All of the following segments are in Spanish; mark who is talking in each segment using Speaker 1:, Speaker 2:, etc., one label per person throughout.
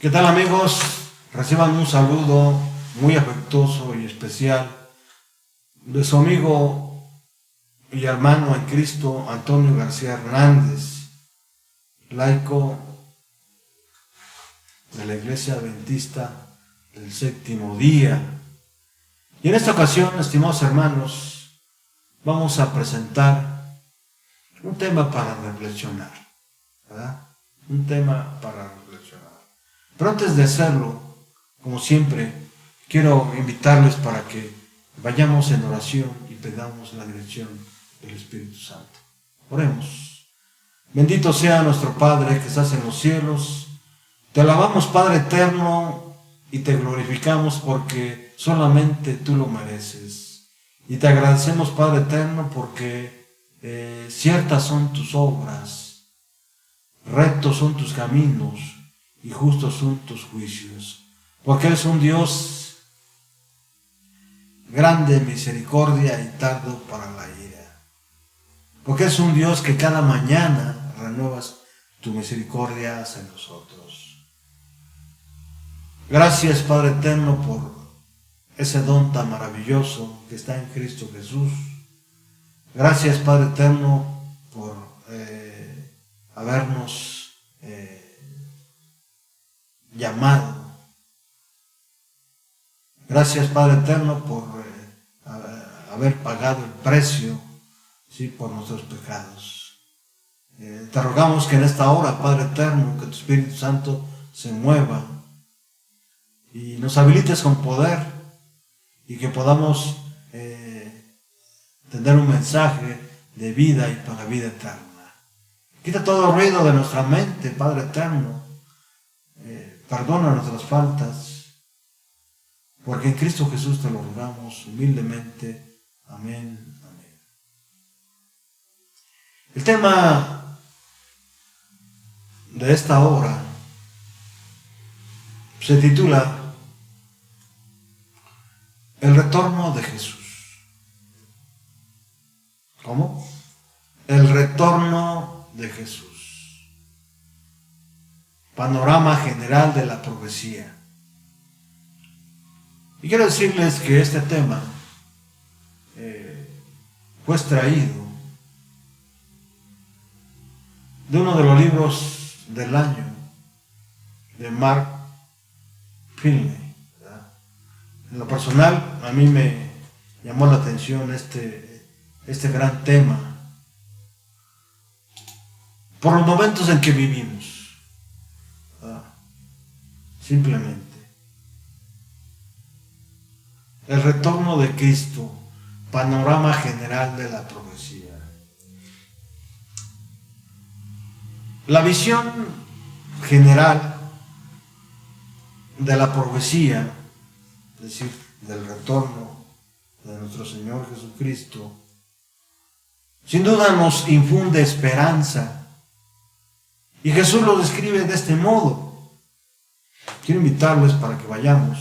Speaker 1: ¿Qué tal, amigos? Reciban un saludo muy afectuoso y especial de su amigo y hermano en Cristo, Antonio García Hernández, laico de la Iglesia Adventista del Séptimo Día. Y en esta ocasión, estimados hermanos, vamos a presentar un tema para reflexionar, ¿verdad? Un tema para reflexionar. Pero antes de hacerlo, como siempre, quiero invitarles para que vayamos en oración y pedamos la dirección del Espíritu Santo. Oremos. Bendito sea nuestro Padre que estás en los cielos. Te alabamos, Padre eterno, y te glorificamos porque solamente tú lo mereces. Y te agradecemos, Padre eterno, porque ciertas son tus obras, rectos son tus caminos y justos son tus juicios. Porque eres un Dios grande en misericordia y tardo para la ira. Porque es un Dios que cada mañana renuevas tu misericordia hacia nosotros. Gracias, Padre eterno, por ese don tan maravilloso que está en Cristo Jesús. Gracias, Padre eterno, por habernos llamado. Gracias, Padre eterno, por haber pagado el precio, ¿sí?, por nuestros pecados. Te rogamos que en esta hora, Padre eterno, que tu Espíritu Santo se mueva y nos habilites con poder y que podamos tener un mensaje de vida y para vida eterna. Quita todo el ruido de nuestra mente, Padre eterno. Perdona nuestras faltas, porque en Cristo Jesús te lo rogamos humildemente. Amén, amén. El tema de esta hora se titula El retorno de Jesús. ¿Cómo? El retorno de Jesús. Panorama general de la profecía. Y quiero decirles que este tema fue extraído de uno de los libros del año de Mark Finley, ¿verdad? En lo personal, a mí me llamó la atención este gran tema por los momentos en que vivimos, ¿verdad? Simplemente el retorno de Cristo, panorama general de la profecía. La visión general de la profecía, es decir, del retorno de nuestro Señor Jesucristo, sin duda nos infunde esperanza. Y Jesús lo describe de este modo. Quiero invitarles para que vayamos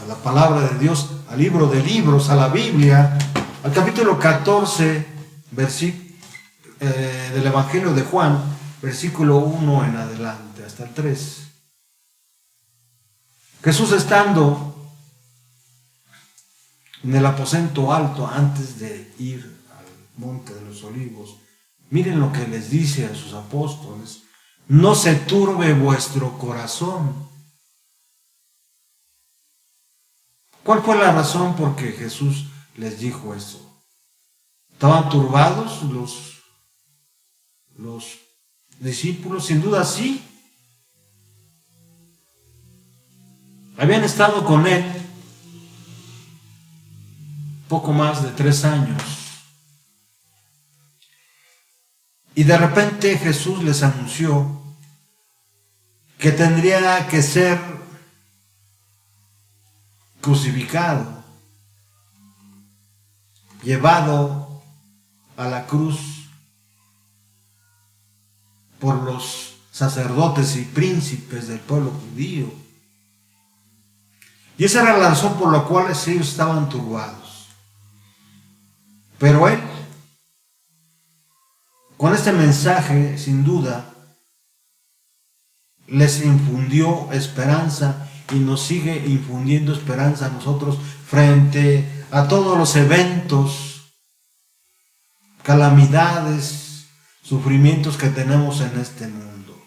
Speaker 1: a la palabra de Dios, al libro de libros, a la Biblia, al capítulo 14, del Evangelio de Juan, versículo 1 en adelante, hasta el 3. Jesús estando en el aposento alto antes de ir al monte de los olivos, miren lo que les dice a sus apóstoles: no se turbe vuestro corazón. ¿Cuál fue la razón por que Jesús les dijo eso? ¿Estaban turbados los discípulos? Sin duda sí. Habían estado con él poco más de 3 años. Y de repente Jesús les anunció que tendría que ser crucificado, llevado a la cruz por los sacerdotes y príncipes del pueblo judío. Y esa era la razón por la cual ellos estaban turbados. Pero él, con este mensaje, sin duda, les infundió esperanza y nos sigue infundiendo esperanza a nosotros frente a todos los eventos, calamidades, sufrimientos que tenemos en este mundo.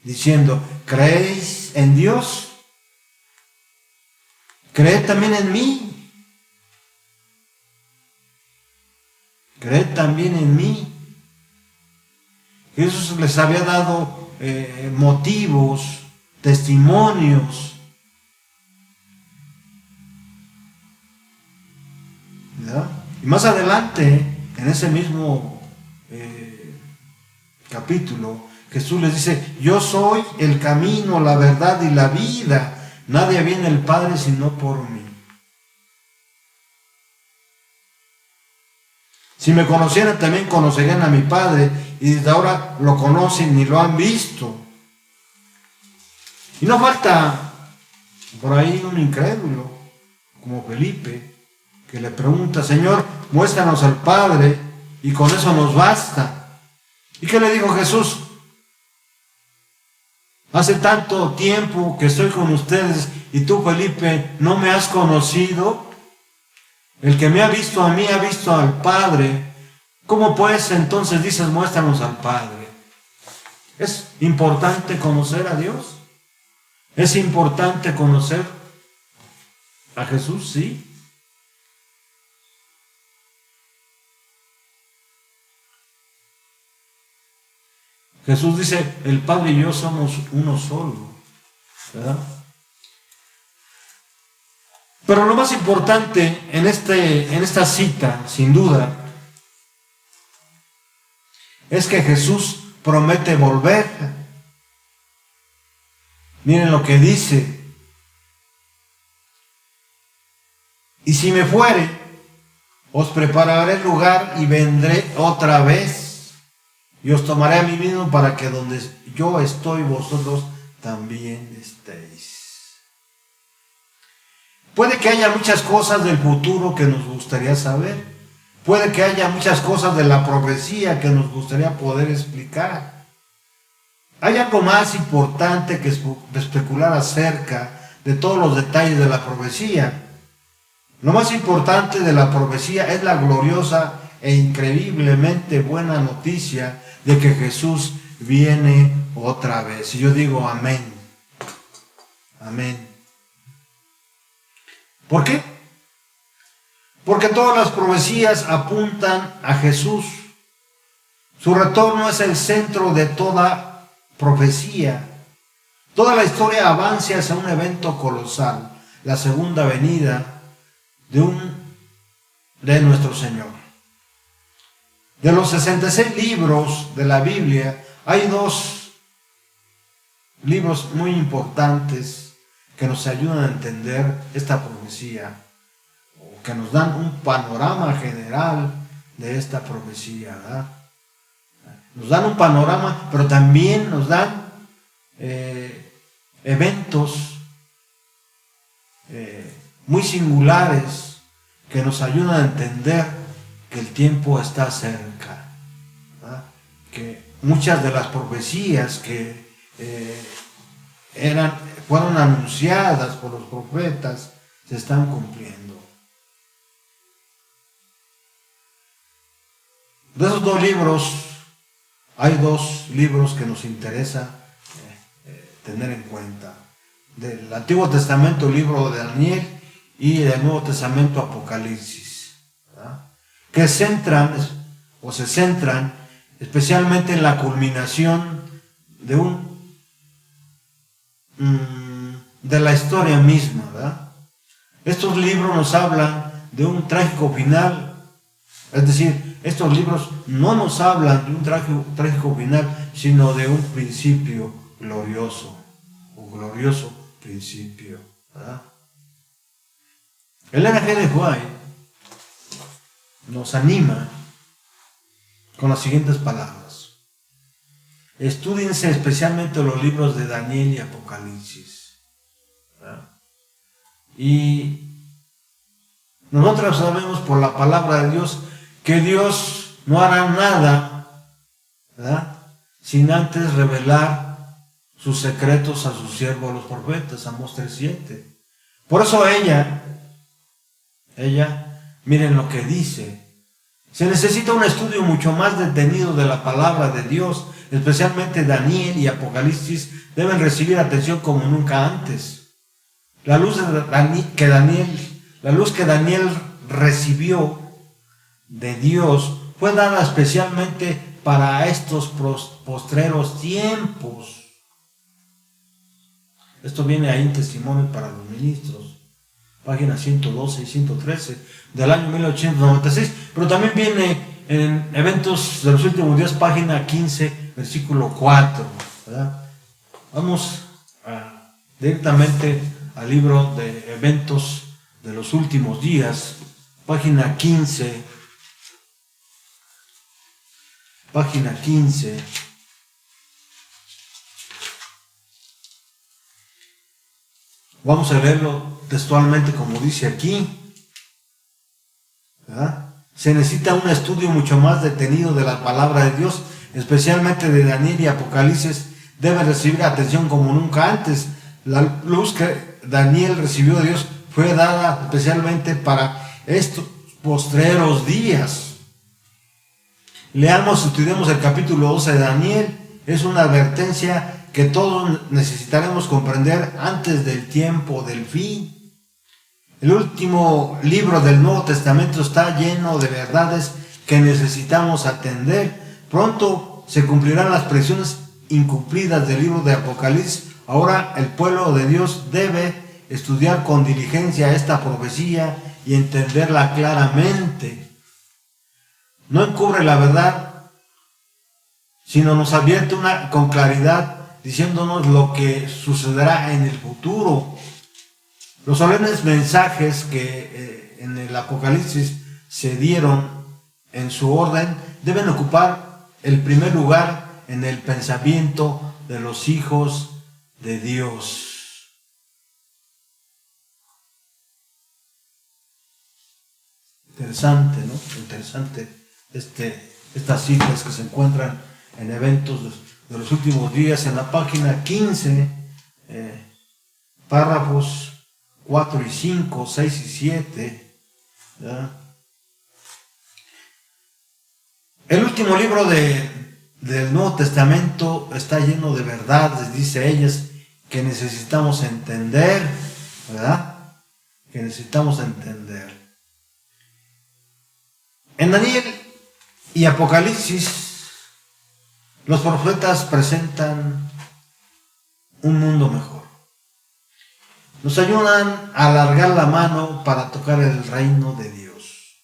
Speaker 1: Diciendo, ¿creéis en Dios? Creed también en mí. Creed también en mí. Jesús les había dado motivos, testimonios, ¿verdad? Y más adelante, en ese mismo capítulo, Jesús les dice, yo soy el camino, la verdad y la vida. Nadie viene al Padre sino por mí. Si me conocieran, también conocerían a mi Padre, y desde ahora lo conocen y lo han visto. Y no falta por ahí un incrédulo, como Felipe, que le pregunta, Señor, muéstranos al Padre, y con eso nos basta. ¿Y qué le dijo Jesús? Hace tanto tiempo que estoy con ustedes, y tú, Felipe, ¿no me has conocido? El que me ha visto a mí ha visto al Padre. ¿Cómo pues entonces dices, muéstranos al Padre? ¿Es importante conocer a Dios? ¿Es importante conocer a Jesús? Sí. Jesús dice, el Padre y yo somos uno solo, ¿verdad? Pero lo más importante en esta cita, sin duda, es que Jesús promete volver. Miren lo que dice. Y si me fuere, os prepararé lugar y vendré otra vez. Y os tomaré a mí mismo para que donde yo estoy, vosotros también estéis. Puede que haya muchas cosas del futuro que nos gustaría saber. Puede que haya muchas cosas de la profecía que nos gustaría poder explicar. Hay algo más importante que especular acerca de todos los detalles de la profecía. Lo más importante de la profecía es la gloriosa e increíblemente buena noticia de que Jesús viene otra vez. Y yo digo amén. Amén. ¿Por qué? Porque todas las profecías apuntan a Jesús. Su retorno es el centro de toda profecía. Toda la historia avanza hacia un evento colosal, la segunda venida de nuestro Señor. De los 66 libros de la Biblia, hay 2 libros muy importantes que nos ayudan a entender esta profecía, o que nos dan un panorama general de esta profecía, ¿verdad? Nos dan un panorama, pero también nos dan eventos muy singulares que nos ayudan a entender que el tiempo está cerca, ¿verdad? Que muchas de las profecías que fueron anunciadas por los profetas se están cumpliendo. De esos 2 libros, hay 2 libros que nos interesa tener en cuenta. Del Antiguo Testamento, el libro de Daniel, y del Nuevo Testamento, Apocalipsis, ¿verdad? Que se centran especialmente en la culminación de la historia misma, ¿verdad? Estos libros nos hablan de un trágico final, es decir, estos libros no nos hablan de un trágico final, sino de un principio glorioso, un glorioso principio, ¿verdad? El Ellen G. White nos anima con las siguientes palabras: estúdiense especialmente los libros de Daniel y Apocalipsis, ¿verdad? Y nosotros sabemos por la palabra de Dios que Dios no hará nada, ¿verdad?, sin antes revelar sus secretos a sus siervos los profetas, Amós 3:7. Por eso ella, miren lo que dice. Se necesita un estudio mucho más detenido de la palabra de Dios, especialmente Daniel y Apocalipsis deben recibir atención como nunca antes. La luz que Daniel recibió de Dios fue dada especialmente para estos postreros tiempos. Esto viene ahí en Testimonio para los Ministros, páginas 112 y 113 del año 1896, pero también viene en Eventos de los Últimos Días, página 15, versículo 4, ¿verdad? Vamos directamente al libro de Eventos de los Últimos Días, página 15. Página 15. Vamos a leerlo textualmente como dice aquí, ¿verdad? Se necesita un estudio mucho más detenido de la palabra de Dios, especialmente de Daniel y Apocalipsis, debe recibir atención como nunca antes. La luz que Daniel recibió de Dios fue dada especialmente para estos postreros días. Leamos, estudiemos el capítulo 12 de Daniel. Es una advertencia que todos necesitaremos comprender antes del tiempo del fin. El último libro del Nuevo Testamento está lleno de verdades que necesitamos atender. Pronto se cumplirán las predicciones incumplidas del libro de Apocalipsis. Ahora el pueblo de Dios debe estudiar con diligencia esta profecía y entenderla claramente. No encubre la verdad, sino nos advierte con claridad, diciéndonos lo que sucederá en el futuro. Los solemnes mensajes que en el Apocalipsis se dieron en su orden deben ocupar el primer lugar en el pensamiento de los hijos de Dios. Interesante, ¿no? Interesante estas citas que se encuentran en Eventos de los Últimos Días en la página 15, párrafos 4 y 5, 6 y 7. ¿Ya? El último libro del Nuevo Testamento está lleno de verdades, dice ellas, que necesitamos entender, ¿verdad? Que necesitamos entender. En Daniel y Apocalipsis, los profetas presentan un mundo mejor. Nos ayudan a alargar la mano para tocar el reino de Dios.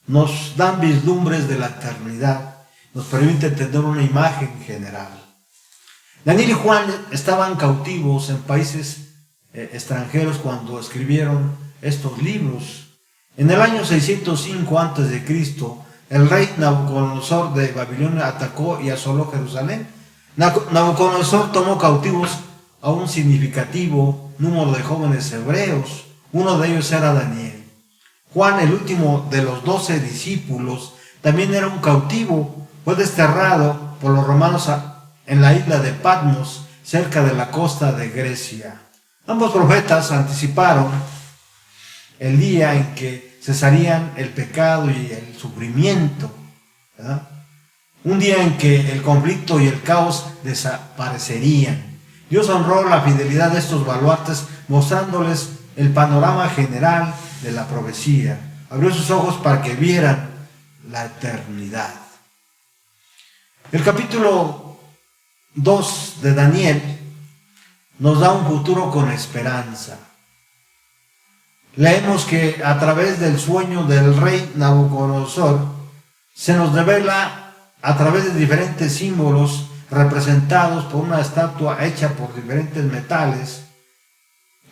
Speaker 1: Nos dan vislumbres de la eternidad. Nos permite tener una imagen general. Daniel y Juan estaban cautivos en países extranjeros cuando escribieron estos libros. En el año 605 a.C., el rey Nabucodonosor de Babilonia atacó y asoló Jerusalén. Nabucodonosor tomó cautivos a un significativo número de jóvenes hebreos. Uno de ellos era Daniel. Juan, el último de los 12 discípulos, también era un cautivo. Fue desterrado por los romanos en la isla de Patmos, cerca de la costa de Grecia. Ambos profetas anticiparon el día en que cesarían el pecado y el sufrimiento, ¿verdad? Un día en que el conflicto y el caos desaparecerían. Dios honró la fidelidad de estos baluartes, mostrándoles el panorama general de la profecía. Abrió sus ojos para que vieran la eternidad. El capítulo 2 de Daniel nos da un futuro con esperanza. Leemos que a través del sueño del rey Nabucodonosor se nos revela a través de diferentes símbolos representados por una estatua hecha por diferentes metales,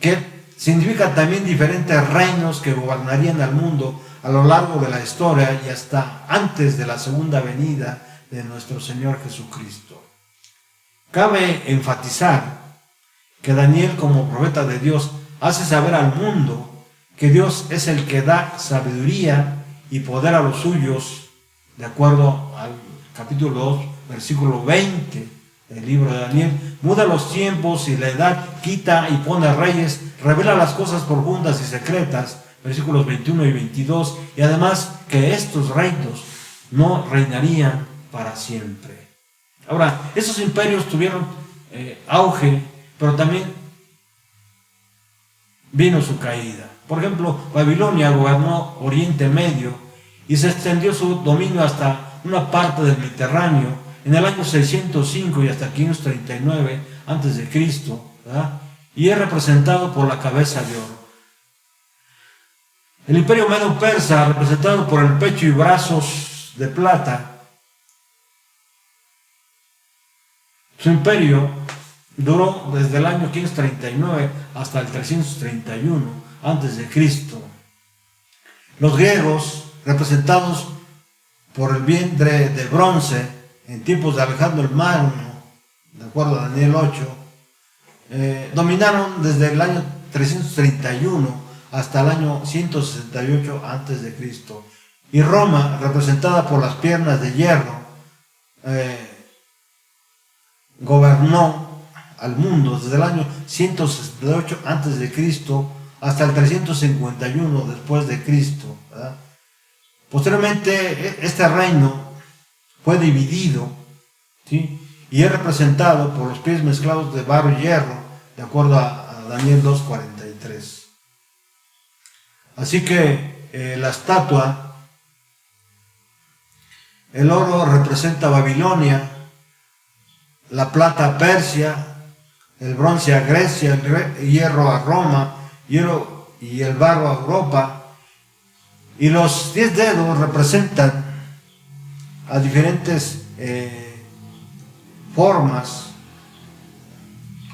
Speaker 1: que significa también diferentes reinos que gobernarían al mundo a lo largo de la historia y hasta antes de la segunda venida de nuestro Señor Jesucristo. Cabe enfatizar que Daniel, como profeta de Dios, hace saber al mundo que Dios es el que da sabiduría y poder a los suyos, de acuerdo al capítulo 2, versículo 20 del libro de Daniel. Muda los tiempos y la edad, quita y pone reyes, revela las cosas profundas y secretas, versículos 21 y 22, y además que estos reinos no reinarían para siempre. Ahora, esos imperios tuvieron auge, pero también vino su caída. Por ejemplo, Babilonia gobernó Oriente Medio y se extendió su dominio hasta una parte del Mediterráneo en el año 605 y hasta 539 a.C., ¿verdad? Y es representado por la cabeza de oro. El imperio medo-persa, representado por el pecho y brazos de plata, su imperio duró desde el año 539 hasta el 331 a.C. Los griegos, representados por el vientre de bronce en tiempos de Alejandro el Magno, de acuerdo a Daniel 8, dominaron desde el año 331 hasta el año 168 a.C. Y Roma, representada por las piernas de hierro, gobernó al mundo desde el año 168 a.C. hasta el 351 después de Cristo, ¿verdad? Posteriormente, este reino fue dividido, ¿sí? Y es representado por los pies mezclados de barro y hierro, de acuerdo a Daniel 2:43. Así que la estatua, el oro representa a Babilonia, la plata a Persia, el bronce a Grecia, el hierro a Roma, y el barro a Europa. Y los 10 dedos representan a diferentes formas,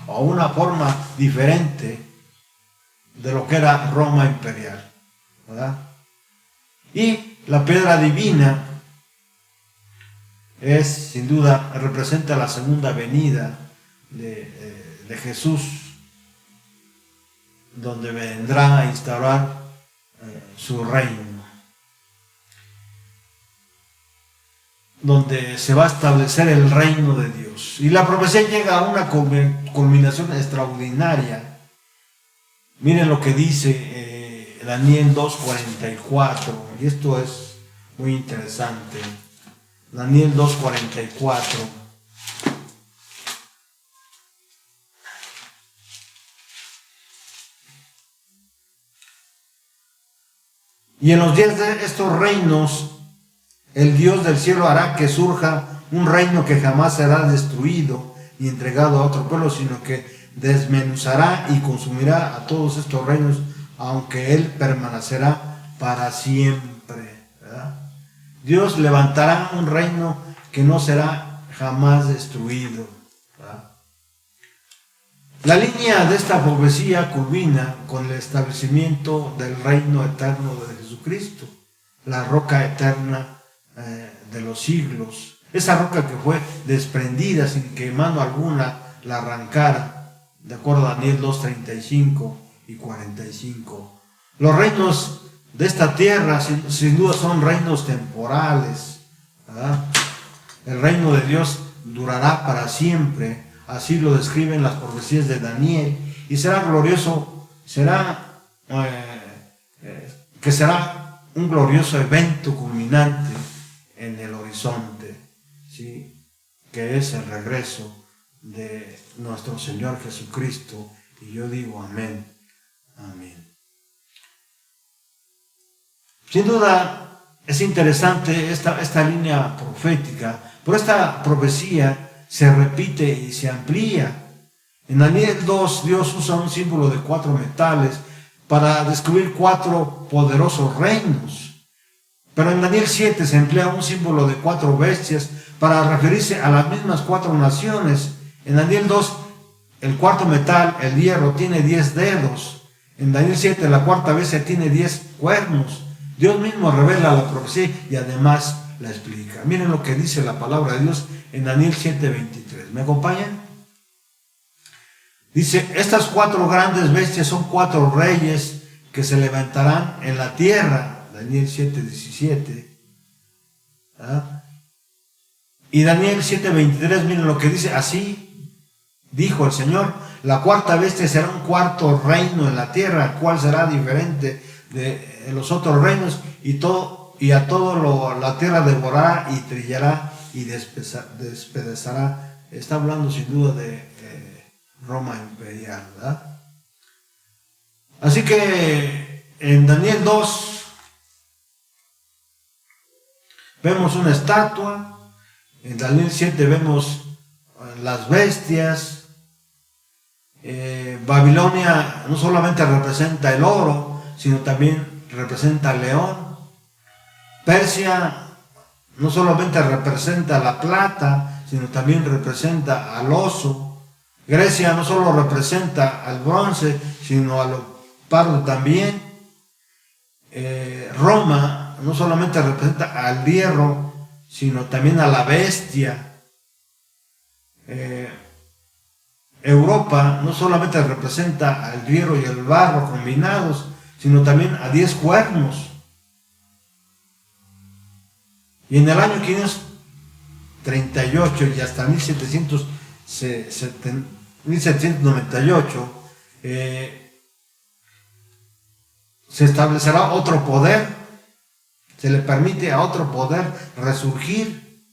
Speaker 1: o una forma diferente de lo que era Roma imperial, ¿verdad? Y la piedra divina es, sin duda, representa la segunda venida de Jesús, donde vendrá a instaurar su reino, donde se va a establecer el reino de Dios. Y la profecía llega a una culminación extraordinaria. Miren lo que dice Daniel 2:44, y esto es muy interesante. Daniel 2:44. Y en los días de estos reinos, el Dios del cielo hará que surja un reino que jamás será destruido ni entregado a otro pueblo, sino que desmenuzará y consumirá a todos estos reinos, aunque Él permanecerá para siempre, ¿verdad? Dios levantará un reino que no será jamás destruido, ¿verdad? La línea de esta profecía culmina con el establecimiento del reino eterno de Jesucristo, la roca eterna de los siglos, esa roca que fue desprendida sin que mano alguna la arrancara, de acuerdo a Daniel 2:35 y 45. Los reinos de esta tierra sin duda son reinos temporales, ¿verdad? El reino de Dios durará para siempre, así lo describen las profecías de Daniel, y será glorioso, será un glorioso evento culminante en el horizonte, ¿sí? Que es el regreso de nuestro Señor Jesucristo. Y yo digo amén, amén. Sin duda es interesante esta línea profética, pero esta profecía se repite y se amplía. En Daniel 2, Dios usa un símbolo de 4 metales para describir 4 poderosos reinos. Pero en Daniel 7 se emplea un símbolo de 4 bestias para referirse a las mismas 4 naciones. En Daniel 2, el cuarto metal, el hierro, tiene 10 dedos. En Daniel 7, la cuarta bestia tiene 10 cuernos. Dios mismo revela la profecía y además la explica. Miren lo que dice la palabra de Dios en Daniel 7:23. ¿Me acompañan? Dice, estas 4 grandes bestias son 4 reyes que se levantarán en la tierra. Daniel 7:17. ¿Ah? Y Daniel 7:23, miren lo que dice: así dijo el Señor, la cuarta bestia será un cuarto reino en la tierra, el cual será diferente de los otros reinos, y a todo la tierra devorará y trillará y despedazará. Está hablando sin duda de Roma imperial, ¿verdad? Así que en Daniel 2 vemos una estatua, en Daniel 7 vemos las bestias. Babilonia no solamente representa el oro, sino también representa el león. Persia no solamente representa la plata, sino también representa al oso. Grecia no solo representa al bronce, sino al leopardo también. Roma no solamente representa al hierro, sino también a la bestia. Europa no solamente representa al hierro y el barro combinados, sino también a 10 cuernos. Y en el año 538 y hasta 1798 se establecerá otro poder, se le permite a otro poder resurgir,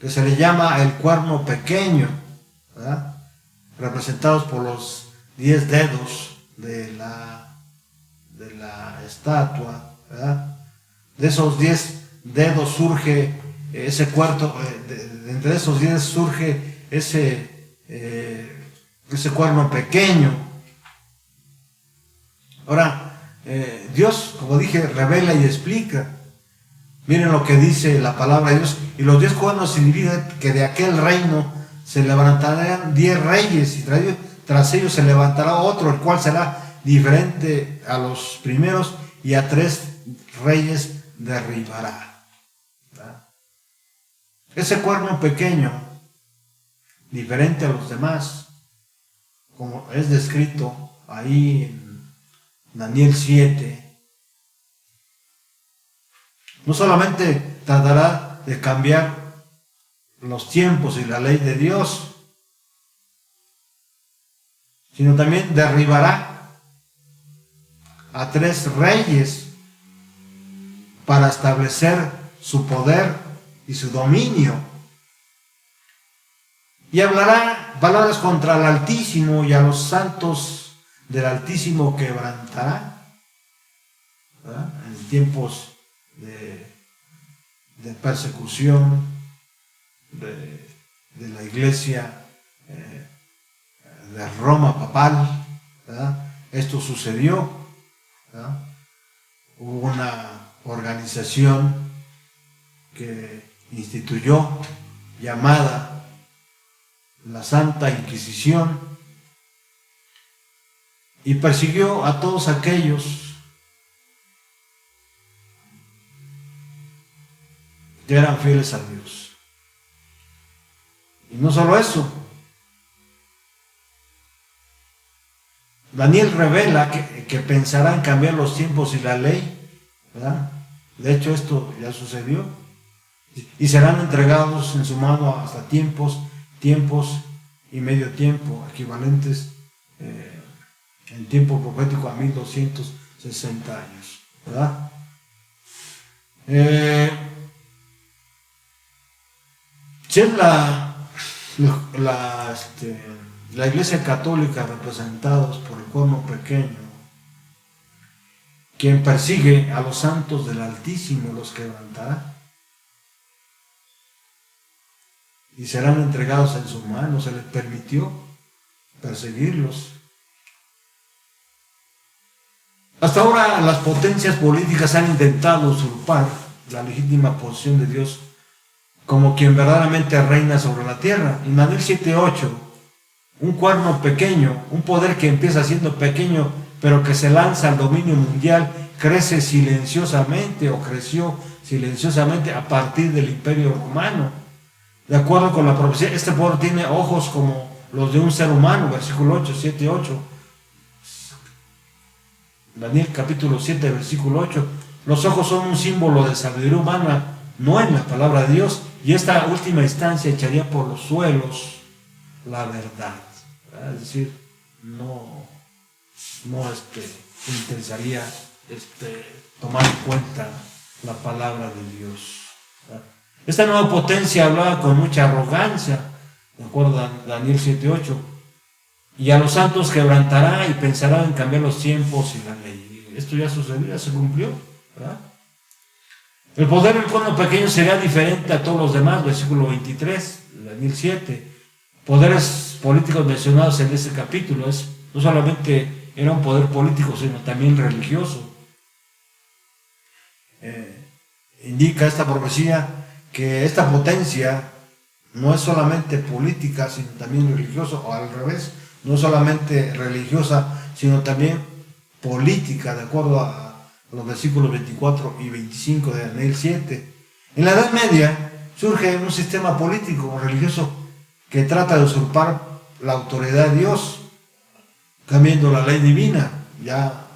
Speaker 1: que se le llama el cuerno pequeño, ¿verdad? Representados por los 10 dedos de la estatua, ¿verdad? De esos 10 dedos surge ese cuarto, entre esos 10 surge ese cuerno pequeño. Ahora, Dios, como dije, revela y explica. Miren lo que dice la palabra de Dios: y los 10 cuernos significan que de aquel reino se levantarán 10 reyes, y tras ellos se levantará otro, el cual será diferente a los primeros, y a 3 reyes derribará. ¿Verdad? Ese cuerno pequeño, diferente a los demás, como es descrito ahí en Daniel 7, no solamente tratará de cambiar los tiempos y la ley de Dios, sino también derribará a 3 reyes para establecer su poder y su dominio. Y hablará palabras contra el Altísimo, y a los santos del Altísimo quebrantará, ¿verdad? En tiempos de persecución de la iglesia de Roma papal, ¿verdad? Esto sucedió, ¿verdad? Hubo una organización que instituyó, llamada la Santa Inquisición, y persiguió a todos aquellos que eran fieles a Dios. Y no solo eso, Daniel revela que pensará en cambiar los tiempos y la ley, ¿verdad? De hecho, esto ya sucedió, y serán entregados en su mano hasta tiempos y medio tiempo, equivalentes en tiempo profético a 1260 años, ¿verdad? Si es la Iglesia Católica, representados por el cuerno pequeño, quien persigue a los santos del Altísimo, los quebrantará y serán entregados en su mano. Se les permitió perseguirlos. Hasta ahora las potencias políticas han intentado usurpar la legítima posición de Dios como quien verdaderamente reina sobre la tierra. En Daniel 7:8, un cuerno pequeño, un poder que empieza siendo pequeño, pero que se lanza al dominio mundial, crece silenciosamente, o creció silenciosamente a partir del Imperio Romano. De acuerdo con la profecía, este poder tiene ojos como los de un ser humano, versículo 8, 7:8. Daniel capítulo 7, versículo 8. Los ojos son un símbolo de sabiduría humana, no en la palabra de Dios, y esta última instancia echaría por los suelos la verdad, ¿verdad? Es decir, no interesaría tomar en cuenta la palabra de Dios, ¿verdad? Esta nueva potencia hablaba con mucha arrogancia, de acuerdo a Daniel 7:8, y a los santos quebrantará y pensará en cambiar los tiempos y la ley. Esto ya sucedió, ya se cumplió, ¿verdad? El poder del cuerno pequeño sería diferente a todos los demás, versículo 23, Daniel 7. Poderes políticos mencionados en este capítulo, no solamente era un poder político, sino también religioso. Indica esta profecía que esta potencia no es solamente política, sino también religiosa, o al revés, no solamente religiosa, sino también política, de acuerdo a los versículos 24 y 25 de Daniel 7. En la Edad Media surge un sistema político religioso que trata de usurpar la autoridad de Dios, cambiando la ley divina. Ya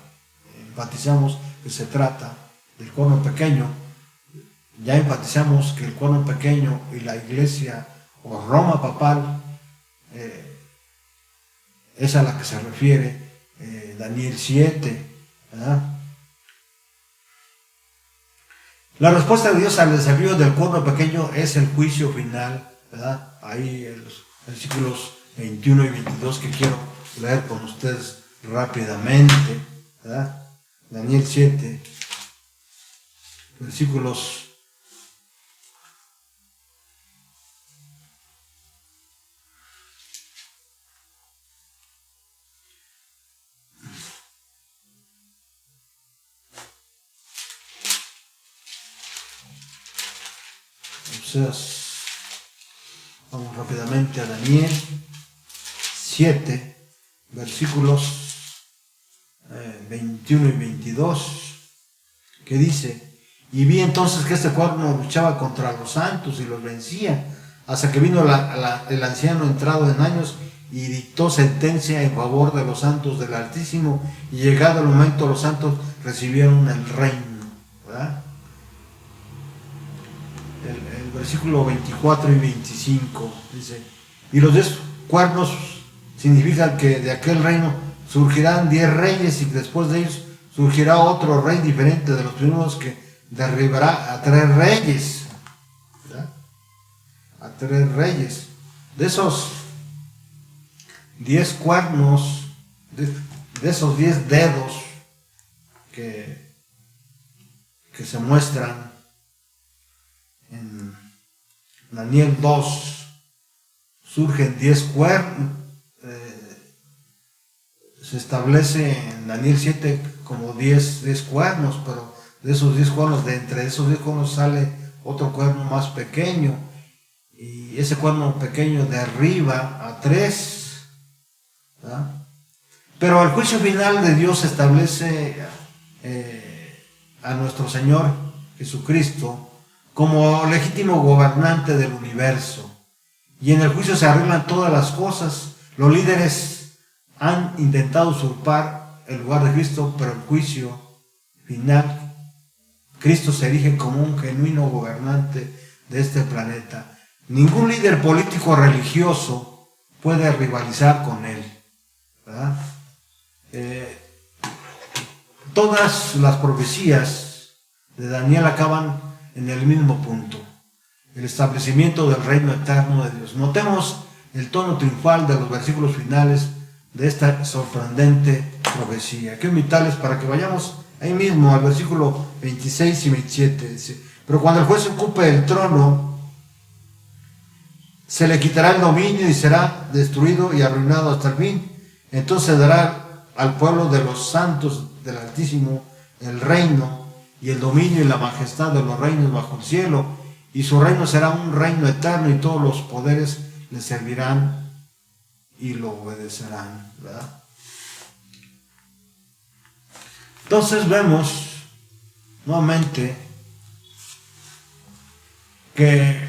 Speaker 1: enfatizamos que se trata del cuerno pequeño. Ya enfatizamos que el cuerno pequeño y la iglesia o Roma papal es a la que se refiere Daniel 7, ¿verdad? La respuesta de Dios al desafío del cuerno pequeño es el juicio final, ¿verdad? Ahí en los versículos 21 y 22 que quiero leer con ustedes rápidamente, ¿verdad? Daniel 7, versículos 7. Vamos rápidamente a Daniel 7, versículos 21 y 22, que dice: y vi entonces que este cuerno luchaba contra los santos y los vencía, hasta que vino el anciano entrado en años y dictó sentencia en favor de los santos del Altísimo, y llegado el momento los santos recibieron el reino, ¿verdad? El versículo 24 y 25 dice: y los 10 cuernos significan que de aquel reino surgirán 10 reyes, y después de ellos surgirá otro rey diferente de los primeros, que derribará a 3 reyes, ¿verdad? A 3 reyes. De esos 10 cuernos, de esos 10 dedos que se muestran en Daniel 2, surgen 10 cuernos. Se establece en Daniel 7 como 10 cuernos, pero de esos 10 cuernos, de entre esos 10 cuernos sale otro cuerno más pequeño, y ese cuerno pequeño derriba a 3, ¿verdad? Pero el juicio final de Dios establece a nuestro Señor Jesucristo como legítimo gobernante del universo, y en el juicio se arreglan todas las cosas. Los líderes han intentado usurpar el lugar de Cristo, pero el juicio final, Cristo se erige como un genuino gobernante de este planeta. Ningún líder político o religioso puede rivalizar con él, ¿verdad? Todas las profecías de Daniel acaban en el mismo punto: el establecimiento del reino eterno de Dios. Notemos el tono triunfal de los versículos finales de esta sorprendente profecía. Quiero invitarles para que vayamos ahí mismo al versículo 26 y 27. Dice: pero cuando el juez ocupe el trono, se le quitará el dominio y será destruido y arruinado hasta el fin. Entonces dará al pueblo de los santos del Altísimo el reino y el dominio y la majestad de los reinos bajo el cielo, y su reino será un reino eterno, y todos los poderes le servirán y lo obedecerán, ¿verdad? Entonces vemos nuevamente que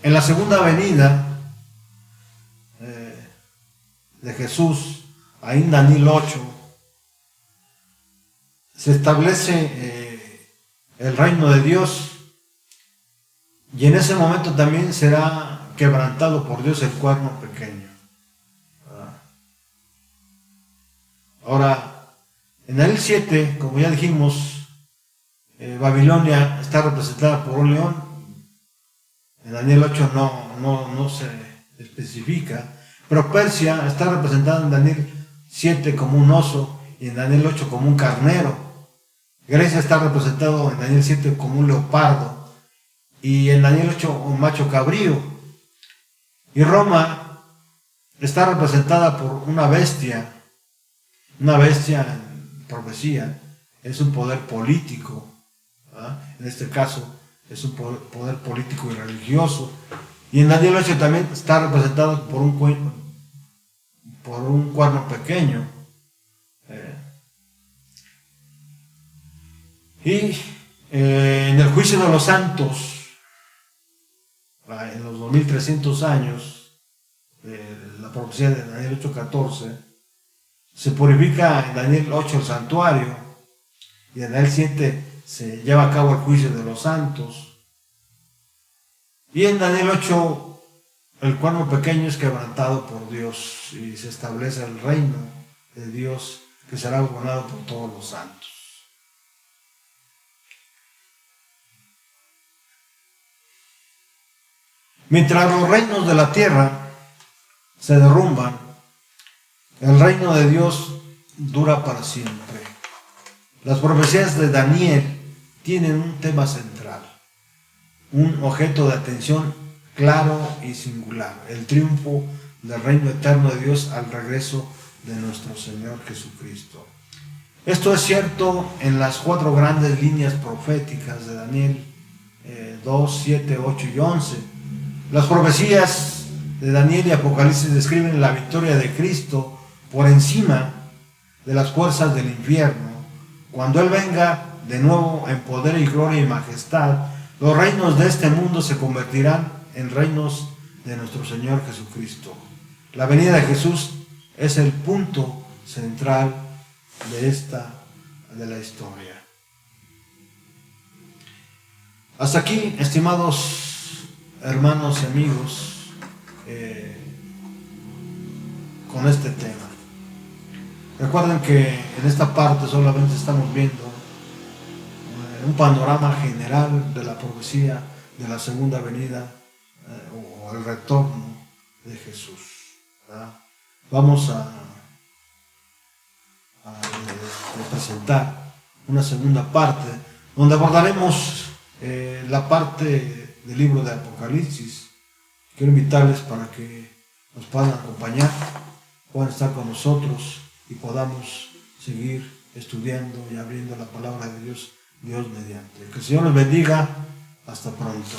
Speaker 1: en la segunda venida de Jesús, ahí en Daniel 8, se establece el reino de Dios, Y en ese momento también será quebrantado por Dios el cuerno pequeño. Ahora, en Daniel 7, como ya dijimos, Babilonia está representada por un león. En Daniel 8 no se especifica, pero Persia está representada en Daniel 7 como un oso y en Daniel 8 como un carnero. Grecia está representado en Daniel 7 como un leopardo y en Daniel 8 un macho cabrío. Y Roma está representada por una bestia en profecía, es un poder político, ¿verdad? En este caso es un poder político y religioso. Y en Daniel 8 también está representado por un cuerno pequeño. En el juicio de los santos, en los 2300 años, la profecía de Daniel 8:14, se purifica en Daniel 8 el santuario y en Daniel 7 se lleva a cabo el juicio de los santos. Y en Daniel 8 el cuerno pequeño es quebrantado por Dios y se establece el reino de Dios que será gobernado por todos los santos. Mientras los reinos de la tierra se derrumban, el reino de Dios dura para siempre. Las profecías de Daniel tienen un tema central, un objeto de atención claro y singular: el triunfo del reino eterno de Dios al regreso de nuestro Señor Jesucristo. Esto es cierto en las 4 grandes líneas proféticas de Daniel 2, 7, 8 y 11. Las profecías de Daniel y Apocalipsis describen la victoria de Cristo por encima de las fuerzas del infierno. Cuando Él venga de nuevo en poder y gloria y majestad, los reinos de este mundo se convertirán en reinos de nuestro Señor Jesucristo. La venida de Jesús es el punto central de la historia. Hasta aquí, estimados hermanos y amigos, con este tema. Recuerden que en esta parte solamente estamos viendo un panorama general de la profecía de la segunda venida o el retorno de Jesús, ¿verdad? Vamos a presentar una segunda parte donde abordaremos la parte del libro de Apocalipsis. Quiero invitarles para que nos puedan acompañar, puedan estar con nosotros y podamos seguir estudiando y abriendo la palabra de Dios, Dios mediante. Que el Señor los bendiga. Hasta pronto.